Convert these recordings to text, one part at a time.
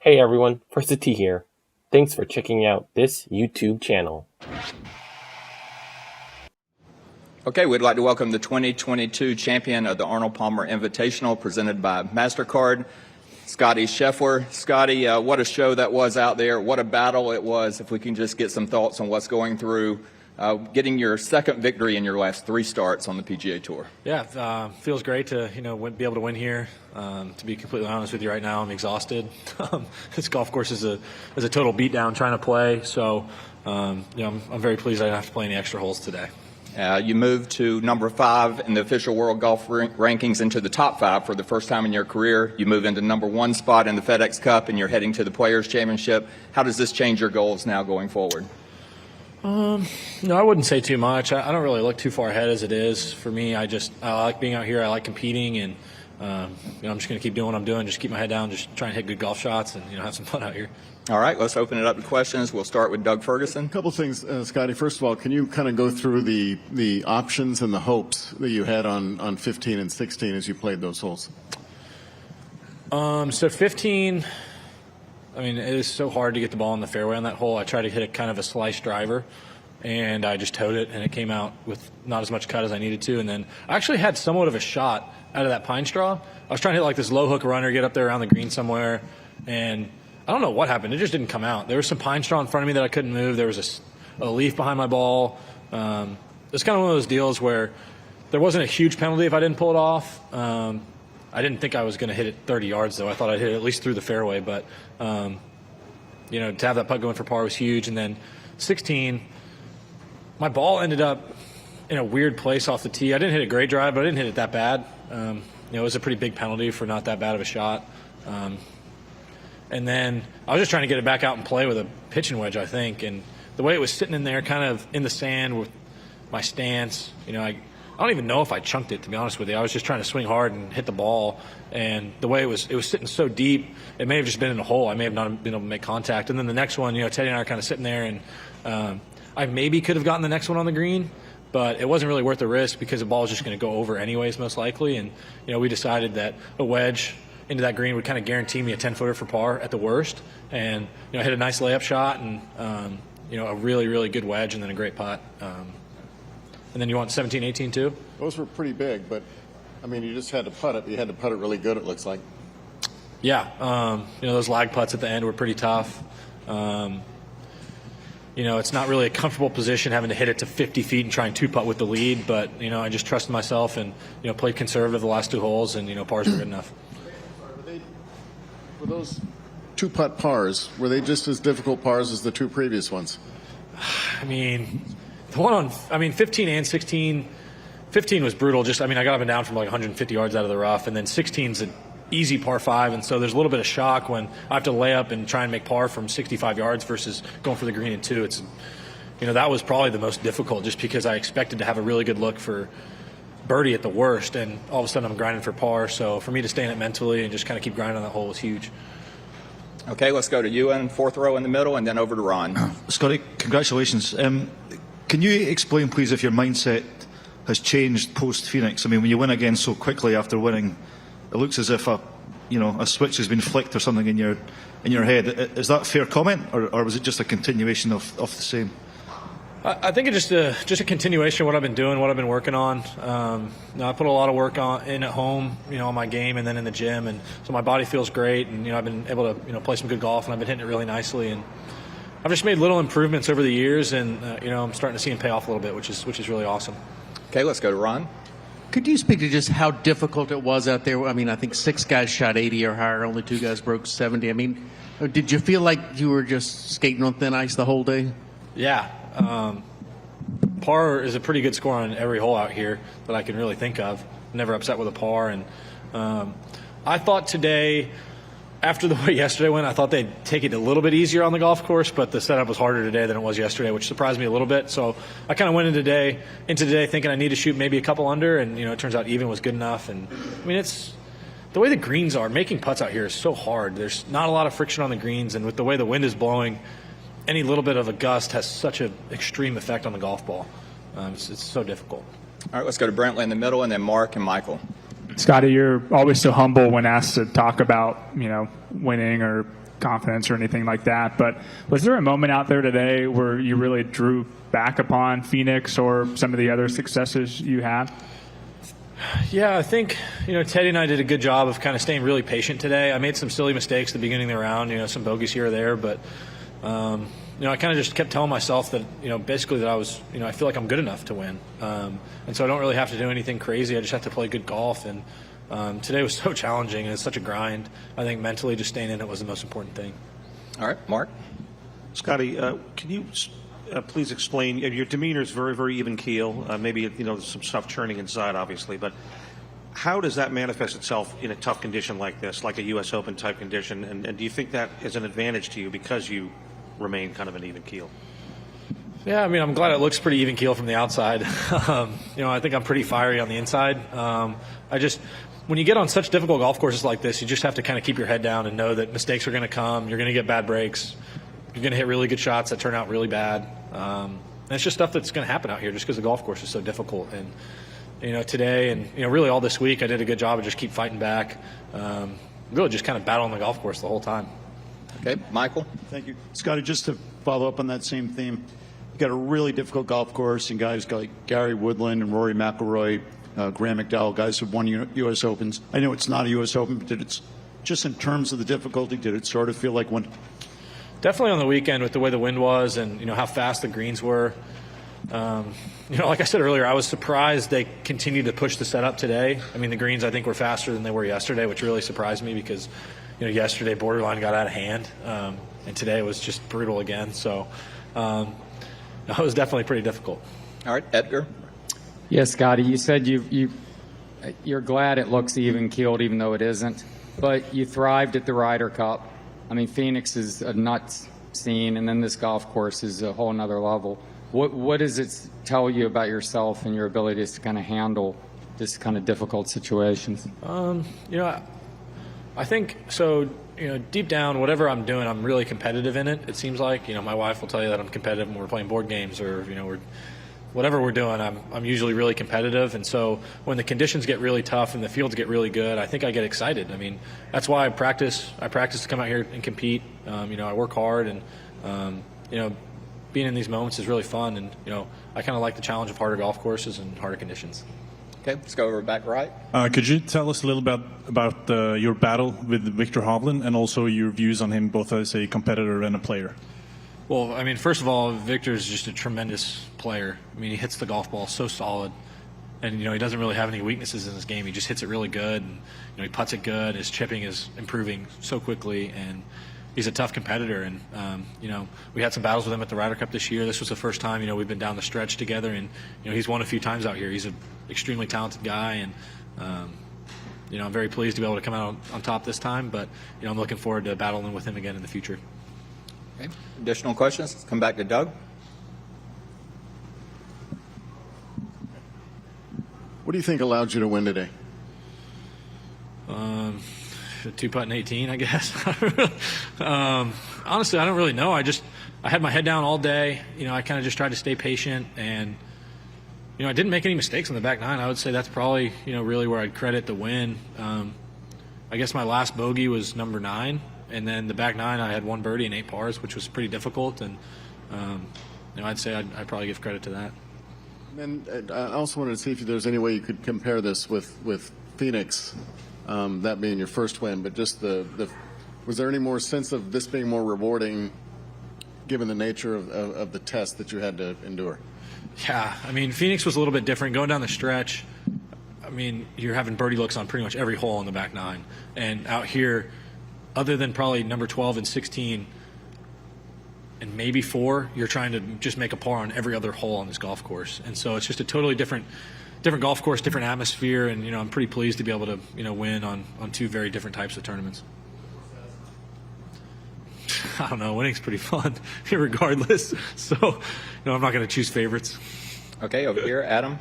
Hey everyone, First T here. Thanks for checking out this YouTube channel. Okay, we'd like to welcome the 2022 champion of the Arnold Palmer Invitational presented by MasterCard, Scottie Scheffler. Scottie, what a show that was out there. What a battle it was. If we can just get some thoughts on what's going through getting your second victory in your last 3 starts on the PGA Tour. Yeah, feels great to be able to win here. To be completely honest with you, right now I'm exhausted. This golf course is a total beatdown trying to play. So I'm very pleased I didn't have to play any extra holes today. You moved to number 5 in the official world golf rankings, into the top 5 for the first time in your career. You move into number 1 spot in the FedEx Cup, and you're heading to the Players Championship. How does this change your goals now going forward? No, I wouldn't say too much. I don't really look too far ahead as it is. For me, I like being out here. I like competing, and I'm just going to keep doing what I'm doing. Just keep my head down, just try and hit good golf shots, and have some fun out here. All right, let's open it up to questions. We'll start with Doug Ferguson. A couple things, Scottie. First of all, can you kind of go through the options and the hopes that you had on 15 and 16 as you played those holes? So 15. It is so hard to get the ball in the fairway on that hole. I tried to hit a kind of a slice driver, and I just towed it, and it came out with not as much cut as I needed to. And then I actually had somewhat of a shot out of that pine straw. I was trying to hit like this low hook runner, get up there around the green somewhere, and I don't know what happened. It just didn't come out. There was some pine straw in front of me that I couldn't move. There was a leaf behind my ball. It's kind of one of those deals where there wasn't a huge penalty if I didn't pull it off. I didn't think I was going to hit it 30 yards, though. I thought I'd hit it at least through the fairway. But, to have that putt going for par was huge. And then 16, my ball ended up in a weird place off the tee. I didn't hit a great drive, but I didn't hit it that bad. It was a pretty big penalty for not that bad of a shot. And then I was just trying to get it back out and play with a pitching wedge, I think. And the way it was sitting in there kind of in the sand with my stance, I don't even know if I chunked it, to be honest with you. I was just trying to swing hard and hit the ball. And the way it was sitting so deep, it may have just been in a hole. I may have not been able to make contact. And then the next one, Teddy and I are kind of sitting there, and I maybe could have gotten the next one on the green, but it wasn't really worth the risk because the ball was just going to go over anyways, most likely. And, we decided that a wedge into that green would kind of guarantee me a 10-footer for par at the worst. And, I hit a nice layup shot and, a really, really good wedge and then a great putt. And then you want 17, 18 too? Those were pretty big, but, you just had to putt it. You had to putt it really good, it looks like. Yeah. Those lag putts at the end were pretty tough. It's not really a comfortable position having to hit it to 50 feet and try and 2-putt with the lead, but, I just trusted myself and, played conservative the last 2 holes, and, pars were good enough. Were those 2-putt pars, were they just as difficult pars as the 2 previous ones? The one on, 15 and 16, 15 was brutal. I got up and down from like 150 yards out of the rough, and then 16's an easy par 5, and so there's a little bit of shock when I have to lay up and try and make par from 65 yards versus going for the green in 2. It's, that was probably the most difficult just because I expected to have a really good look for birdie at the worst, and all of a sudden I'm grinding for par. So for me to stay in it mentally and just kind of keep grinding on that hole was huge. Okay, let's go to Ewan, 4th row in the middle, and then over to Ron. Scottie, congratulations. Can you explain, please, if your mindset has changed post-Phoenix? When you win again so quickly after winning, it looks as if a switch has been flicked or something in your head. Is that a fair comment, or was it just a continuation of the same? I think it's just a continuation of what I've been doing, what I've been working on. I put a lot of work in at home, on my game and then in the gym, and so my body feels great, and I've been able to play some good golf, and I've been hitting it really nicely, and I've just made little improvements over the years, and I'm starting to see them pay off a little bit, which is really awesome. Okay, let's go to Ron. Could you speak to just how difficult it was out there? I think 6 guys shot 80 or higher, only 2 guys broke 70. Did you feel like you were just skating on thin ice the whole day? Yeah. Par is a pretty good score on every hole out here that I can really think of. Never upset with a par, and I thought today, after the way yesterday went, I thought they'd take it a little bit easier on the golf course, but the setup was harder today than it was yesterday, which surprised me a little bit. So I kind of went into today thinking I need to shoot maybe a couple under, and it turns out even was good enough. And it's the way the greens are. Making putts out here is so hard. There's not a lot of friction on the greens, and with the way the wind is blowing, any little bit of a gust has such an extreme effect on the golf ball. It's so difficult. All right, let's go to Brentley in the middle, and then Mark and Michael. Scottie, you're always so humble when asked to talk about, winning or confidence or anything like that. But was there a moment out there today where you really drew back upon Phoenix or some of the other successes you had? Yeah, I think, Teddy and I did a good job of kind of staying really patient today. I made some silly mistakes at the beginning of the round, some bogeys here or there, but, I kind of just kept telling myself that, basically that I was, I feel like I'm good enough to win. And so I don't really have to do anything crazy. I just have to play good golf. And today was so challenging, and it's such a grind. I think mentally just staying in it was the most important thing. All right, Mark. Scottie, can you please explain? Your demeanor is very, very even keel. Maybe there's some stuff churning inside, obviously, but how does that manifest itself in a tough condition like this, like a U.S. Open type condition? And do you think that is an advantage to you because you remain kind of an even keel? Yeah, I'm glad it looks pretty even keel from the outside. I think I'm pretty fiery on the inside. When you get on such difficult golf courses like this, you just have to kind of keep your head down and know that mistakes are going to come. You're going to get bad breaks. You're going to hit really good shots that turn out really bad. And it's just stuff that's going to happen out here just because the golf course is so difficult. And, today and, really all this week, I did a good job of just keep fighting back. Really just kind of battling the golf course the whole time. Okay, Michael. Thank you. Scottie, just to follow up on that same theme, you've got a really difficult golf course, and guys like Gary Woodland and Rory McIlroy, Graham McDowell, guys have won U.S. Opens. I know it's not a U.S. Open, but just in terms of the difficulty, did it sort of feel like one? Definitely on the weekend with the way the wind was and, how fast the greens were. Like I said earlier, I was surprised they continued to push the setup today. The greens I think were faster than they were yesterday, which really surprised me because, yesterday borderline got out of hand, and today was just brutal again. So it was definitely pretty difficult. All right, Edgar. Yes, Scottie, you said you're glad it looks even-keeled even though it isn't, but you thrived at the Ryder Cup. Phoenix is a nuts scene, and then this golf course is a whole nother level. What does it tell you about yourself and your ability to kind of handle this kind of difficult situations? I think so. Deep down, whatever I'm doing, I'm really competitive in it. It seems like my wife will tell you that I'm competitive when we're playing board games or whatever we're doing. I'm usually really competitive, and so when the conditions get really tough and the fields get really good, I think I get excited. That's why I practice. I practice to come out here and compete. I work hard, and being in these moments is really fun. And I kind of like the challenge of harder golf courses and harder conditions. Okay, let's go over back right. Could you tell us a little bit about your battle with Victor Hovland and also your views on him both as a competitor and a player? Well, first of all, Victor's just a tremendous player. He hits the golf ball so solid, and he doesn't really have any weaknesses in his game. He just hits it really good, and he putts it good. His chipping is improving so quickly, and he's a tough competitor. And we had some battles with him at the Ryder Cup this year. This was the first time we've been down the stretch together, and he's won a few times out here. He's an extremely talented guy, and I'm very pleased to be able to come out on top this time. But I'm looking forward to battling with him again in the future. Okay. Additional questions? Let's come back to Doug. What do you think allowed you to win today? Two-putt in 18, I guess. Honestly, I don't really know. I had my head down all day. I kind of just tried to stay patient, and I didn't make any mistakes on the back nine. I would say that's probably really where I'd credit the win. I guess my last bogey was number 9. And then the back nine, I had 1 birdie and 8 pars, which was pretty difficult. And I'd say I'd probably give credit to that. And I also wanted to see if there's any way you could compare this with Phoenix, that being your first win. But just was there any more sense of this being more rewarding, given the nature of the test that you had to endure? Yeah, Phoenix was a little bit different. Going down the stretch, you're having birdie looks on pretty much every hole on the back nine, and out here, other than probably number 12 and 16 and maybe 4, you're trying to just make a par on every other hole on this golf course. And so it's just a totally different golf course, different atmosphere, and I'm pretty pleased to be able to win on 2 very different types of tournaments. I don't know, winning's pretty fun regardless. So I'm not going to choose favorites. Okay, over here, Adam.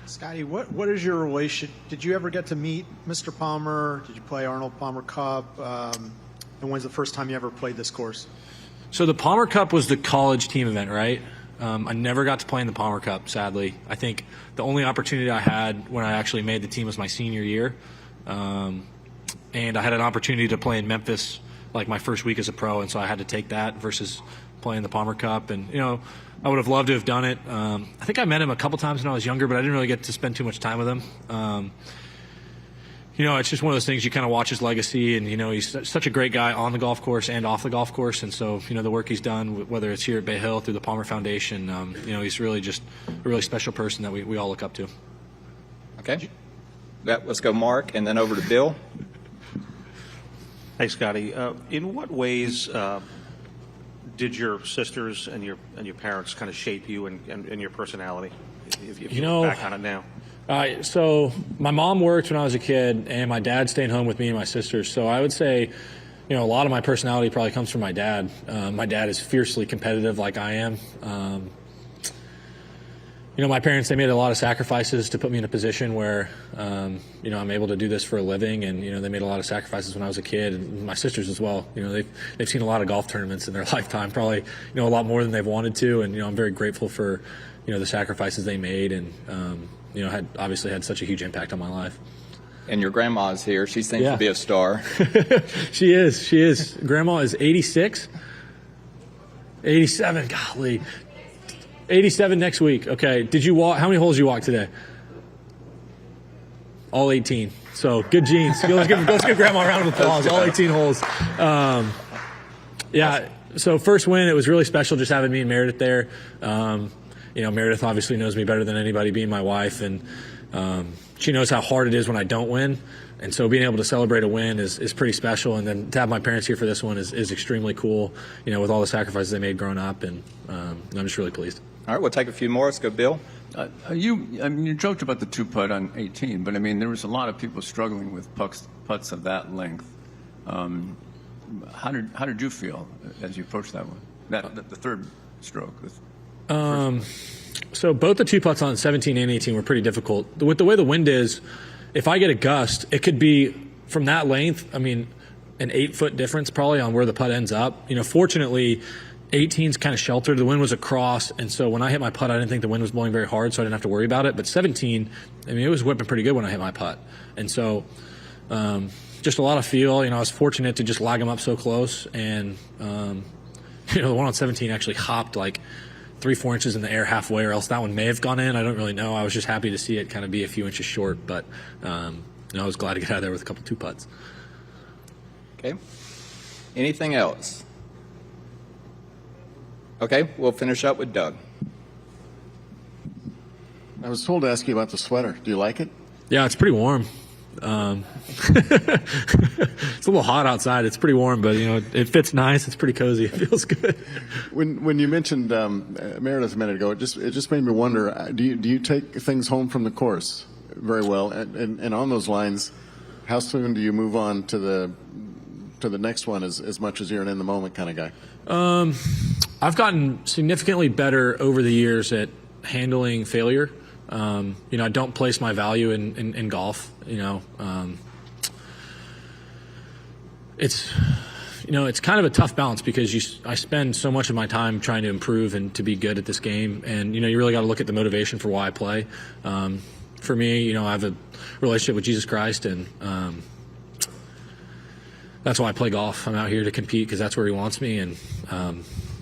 Scottie, what is your relationship? Did you ever get to meet Mr. Palmer? Did you play Arnold Palmer Cup? And when's the first time you ever played this course? So the Palmer Cup was the college team event, right? I never got to play in the Palmer Cup, sadly. I think the only opportunity I had when I actually made the team was my senior year. And I had an opportunity to play in Memphis like my first week as a pro, and so I had to take that versus playing the Palmer Cup. And I would have loved to have done it. I think I met him a couple times when I was younger, but I didn't really get to spend too much time with him. It's just one of those things you kind of watch his legacy, and he's such a great guy on the golf course and off the golf course. And so the work he's done, whether it's here at Bay Hill through the Palmer Foundation, he's really just a really special person that we all look up to. Okay, let's go Mark, and then over to Bill. Hey, Scottie. In what ways did your sisters and your parents kind of shape you and your personality? If you look back on it now. So my mom worked when I was a kid, and my dad stayed home with me and my sisters. So I would say, a lot of my personality probably comes from my dad. My dad is fiercely competitive like I am. My parents, they made a lot of sacrifices to put me in a position where, I'm able to do this for a living. And, they made a lot of sacrifices when I was a kid, and my sisters as well. They've seen a lot of golf tournaments in their lifetime, probably, a lot more than they've wanted to. And, I'm very grateful for, the sacrifices they made, and, obviously had such a huge impact on my life. And your grandma's here. She seems to be a star. She is. Grandma is 86. 87, golly. 87 next week. Okay. Did you walk? How many holes did you walk today? All 18. So good genes. Let's give Grandma a round of applause. All 18 holes. So first win, it was really special just having me and Meredith there. Meredith obviously knows me better than anybody, being my wife, and she knows how hard it is when I don't win. And so being able to celebrate a win is pretty special. And then to have my parents here for this one is extremely cool, with all the sacrifices they made growing up. And I'm just really pleased. All right, we'll take a few more. Let's go, Bill. You joked about the 2-putt on 18, but there was a lot of people struggling with putts of that length. How did you feel as you approached that one? The third stroke. So both the 2-putts on 17 and 18 were pretty difficult. With the way the wind is, if I get a gust, it could be from that length, an 8-foot difference probably on where the putt ends up. Fortunately, 18's kind of sheltered. The wind was across, and so when I hit my putt, I didn't think the wind was blowing very hard, so I didn't have to worry about it. But 17, it was whipping pretty good when I hit my putt. And so just a lot of feel. I was fortunate to just lag them up so close. And, the one on 17 actually hopped like 3-4 inches in the air halfway, or else that one may have gone in. I don't really know. I was just happy to see it kind of be a few inches short, but I was glad to get out of there with a couple 2-putts. Okay. Anything else? Okay, we'll finish up with Doug. I was told to ask you about the sweater. Do you like it? Yeah, it's pretty warm. It's a little hot outside. It's pretty warm, but it fits nice. It's pretty cozy. It feels good. When you mentioned Meredith a minute ago, it just made me wonder. Do you take things home from the course very well? And on those lines, how soon do you move on to the next one? As much as you're an in the moment kind of guy. I've gotten significantly better over the years at handling failure. I don't place my value in golf. It's kind of a tough balance because I spend so much of my time trying to improve and to be good at this game, and you really got to look at the motivation for why I play. For me, I have a relationship with Jesus Christ, and that's why I play golf. I'm out here to compete because that's where He wants me, and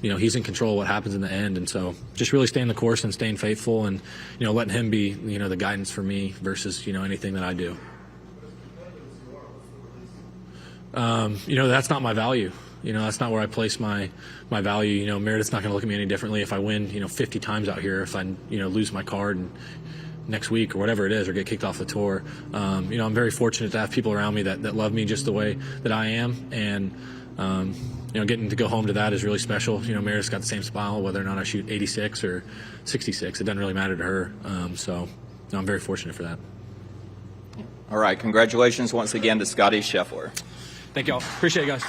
He's in control of what happens in the end. And so just really staying the course and staying faithful, and letting Him be the guidance for me versus anything that I do. That's not my value. That's not where I place my value. Meredith's not going to look at me any differently if I win 50 times out here, if I lose my card next week or whatever it is, or get kicked off the tour. I'm very fortunate to have people around me that love me just the way that I am, and getting to go home to that is really special. Meredith's got the same smile whether or not I shoot 86 or 66. It doesn't really matter to her. So I'm very fortunate for that. All right, congratulations once again to Scottie Scheffler. Thank y'all. Appreciate it, guys.